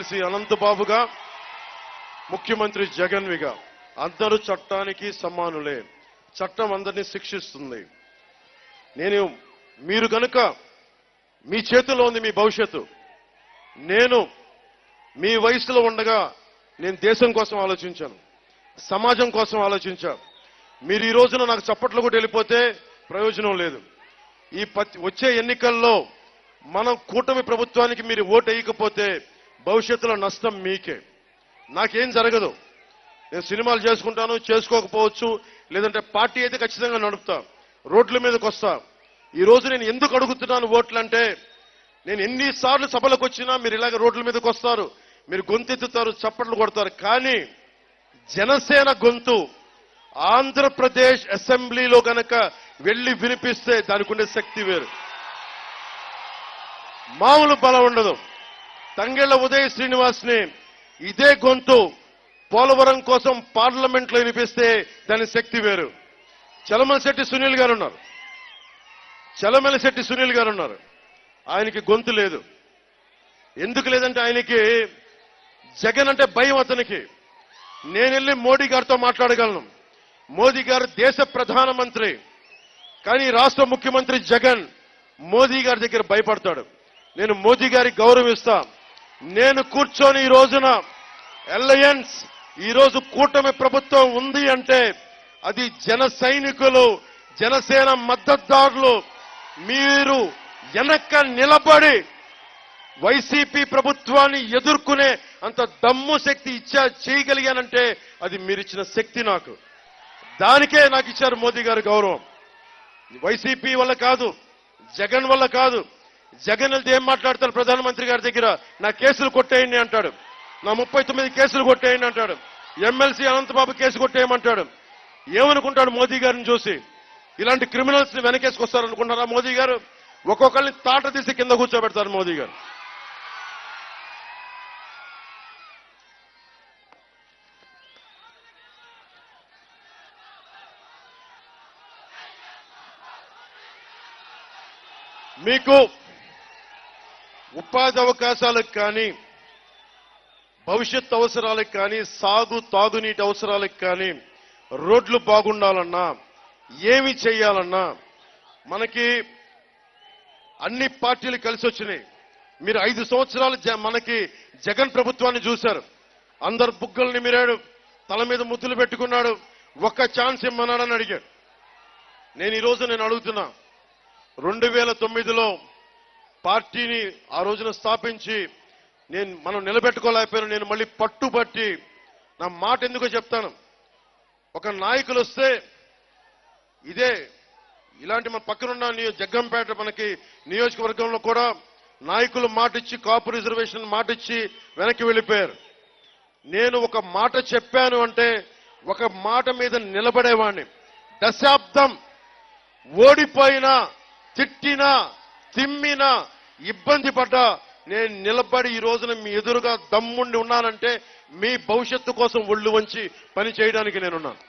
MLC అనంతబాబుగా, ముఖ్యమంత్రి జగన్విగా అందరూ చట్టానికి సమానులే. చట్టం అందరినీ శిక్షిస్తుంది. మీరు గనుక మీ చేతిలో ఉంది మీ భవిష్యత్తు. నేను మీ వయసులో ఉండగా నేను దేశం కోసం ఆలోచించాను, సమాజం కోసం ఆలోచించాను. మీరు ఈ రోజున నాకు చప్పట్లు కూడా వెళ్ళిపోతే ప్రయోజనం లేదు. వచ్చే ఎన్నికల్లో మనం కూటమి ప్రభుత్వానికి మీరు ఓటు వేయకపోతే భవిష్యత్తులో నష్టం మీకే. నాకేం జరగదు. నేను సినిమాలు చేసుకుంటాను, చేసుకోకపోవచ్చు, లేదంటే పార్టీ అయితే ఖచ్చితంగా నడుపుతా, రోడ్ల మీదకి వస్తా. ఈ రోజు నేను ఎందుకు అడుగుతున్నాను ఓట్లు అంటే, నేను ఎన్నిసార్లు సభలకు వచ్చినా మీరు ఇలాగ రోడ్ల మీదకి వస్తారు, మీరు గొంతెత్తుతారు, చప్పట్లు కొడతారు. కానీ జనసేన గొంతు ఆంధ్రప్రదేశ్ అసెంబ్లీలో గనక వెళ్లి వినిపిస్తే దానికి ఉండే శక్తి వేరు, మామూలు బలం ఉండదు. తంగెళ్ల ఉదయ శ్రీనివాస్ని ఇదే గొంతు పోలవరం కోసం పార్లమెంట్ లో వినిపిస్తే దాని శక్తి వేరు. చలమలశెట్టి సునీల్ గారు ఉన్నారు. ఆయనకి గొంతు లేదు. ఎందుకు లేదంటే ఆయనకి జగన్ అంటే భయం. అతనికి నేను వెళ్ళి మోడీ గారితో మాట్లాడగలను. మోదీ గారు దేశ ప్రధానమంత్రి, కానీ రాష్ట్ర ముఖ్యమంత్రి జగన్ మోదీ గారి దగ్గర భయపడతాడు. నేను మోదీ గారికి గౌరవిస్తా. నేను కూర్చొని ఈ రోజున అలయన్స్, ఈ రోజు కూటమి ప్రభుత్వం ఉంది అంటే అది జన సైనికులు, జనసేన మద్దతుదారులు మీరు వెనక్క నిలబడి వైసీపీ ప్రభుత్వాన్ని ఎదుర్కొనే అంత దమ్ము శక్తి చేయగలిగానంటే అది మీరిచ్చిన శక్తి నాకు. దానికే నాకు ఇచ్చారు మోదీ గారు గౌరవం. వైసీపీ వల్ల కాదు, జగన్ వల్ల కాదు. జగన్ వెళ్తే ఏం మాట్లాడతారు ప్రధానమంత్రి గారి దగ్గర? నా కేసులు కొట్టేయండి అంటాడు, నా 39 కేసులు కొట్టేయండి అంటాడు, ఎమ్మెల్సీ అనంతబాబు కేసు కొట్టేయమంటాడు. ఏమనుకుంటాడు మోదీ గారిని చూసి? ఇలాంటి క్రిమినల్స్ ని వెనకేసుకొస్తారనుకుంటారా మోదీ గారు? ఒక్కొక్కరిని తాట తీసి కింద కూర్చోబెడతారు మోదీ గారు. మీకు ఉపాధి అవకాశాలకు కానీ, భవిష్యత్ అవసరాలకు కానీ, తాగునీటి అవసరాలకు కానీ, రోడ్లు బాగుండాలన్నా, ఏమి చేయాలన్నా మనకి అన్ని పార్టీలు కలిసి వచ్చినాయి. మీరు 5 సంవత్సరాలు మనకి జగన్ ప్రభుత్వాన్ని చూశారు. అందరు బుగ్గల్ని మిరాడు, తల మీద ముద్దులు పెట్టుకున్నాడు, ఒక్క ఛాన్స్ ఇమ్మన్నాడని అడిగాడు. నేను ఈ రోజు అడుగుతున్నా, 2009లో పార్టీని ఆ రోజున స్థాపించి మనం నిలబెట్టుకోలేకపోయాను. నేను మళ్ళీ పట్టుబట్టి నా మాట ఎందుకో చెప్తాను. ఒక నాయకులు వస్తే ఇలాంటి మన పక్కనున్న జగ్గంపేట మనకి నియోజకవర్గంలో కూడా నాయకులు మాటిచ్చి కాపు రిజర్వేషన్ మాటిచ్చి వెనక్కి వెళ్ళిపోయారు. నేను ఒక మాట చెప్పాను అంటే ఒక మాట మీద నిలబడేవాడిని. దశాబ్దం ఓడిపోయినా, తిట్టినా, తిమ్మినా, ఇబ్బంది పడ్డా నేను నిలబడి ఈ రోజున మీ ఎదురుగా దమ్ముండి ఉన్నానంటే మీ భవిష్యత్తు కోసం ఒళ్ళు వంచి పని చేయడానికి నేనున్నాను.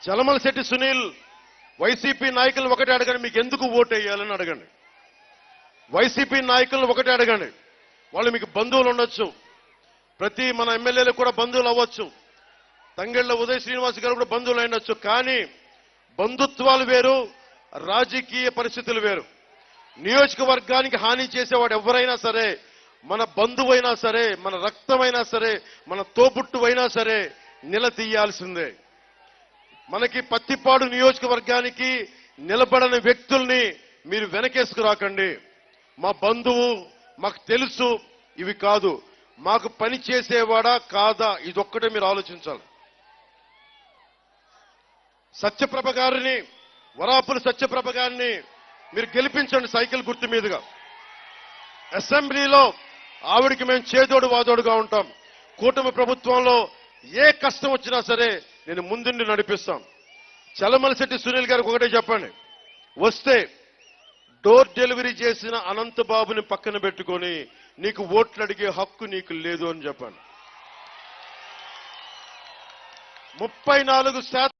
చలమలశెట్టి సునీల్ వైసీపీ నాయకులను ఒకటే అడగండి, మీకు ఎందుకు ఓటు వేయాలని అడగండి. వైసీపీ నాయకులను ఒకటే అడగండి. వాళ్ళు మీకు బంధువులు ఉండొచ్చు, ప్రతి మన ఎమ్మెల్యేలు కూడా బంధువులు అవ్వచ్చు, తంగెళ్ల ఉదయ శ్రీనివాస్ గారు కూడా బంధువులు అయినొచ్చు. కానీ బంధుత్వాలు వేరు, రాజకీయ పరిస్థితులు వేరు. నియోజకవర్గానికి హాని చేసేవాడు ఎవరైనా సరే, మన బంధువైనా సరే, మన రక్తమైనా సరే, మన తోబుట్టువైనా సరే నిలదీయాల్సిందే. మనకి పత్తిపాడు నియోజకవర్గానికి నిలబడని వ్యక్తుల్ని మీరు వెనకేసుకురాకండి. మా బంధువు, మాకు తెలుసు, ఇవి కాదు. మాకు పని చేసేవాడా కాదా, ఇదొక్కటే మీరు ఆలోచించాలి. సత్యప్రభ గారిని, వరాపుల సత్యప్రభ గారిని మీరు గెలిపించండి సైకిల్ గుర్తు మీదుగా. అసెంబ్లీలో ఆవిడికి మేము చేదోడు వాదోడుగా ఉంటాం. కూటమి ప్రభుత్వంలో ఏ కష్టం వచ్చినా సరే నేను ముందుండి నడిపిస్తాం. చలమలశెట్టి సునీల్ గారికి ఒకటే చెప్పండి, వస్తే డోర్ డెలివరీ చేసిన అనంతబాబుని పక్కన పెట్టుకొని నీకు ఓట్లు అడిగే హక్కు నీకు లేదు అని చెప్పండి. 34%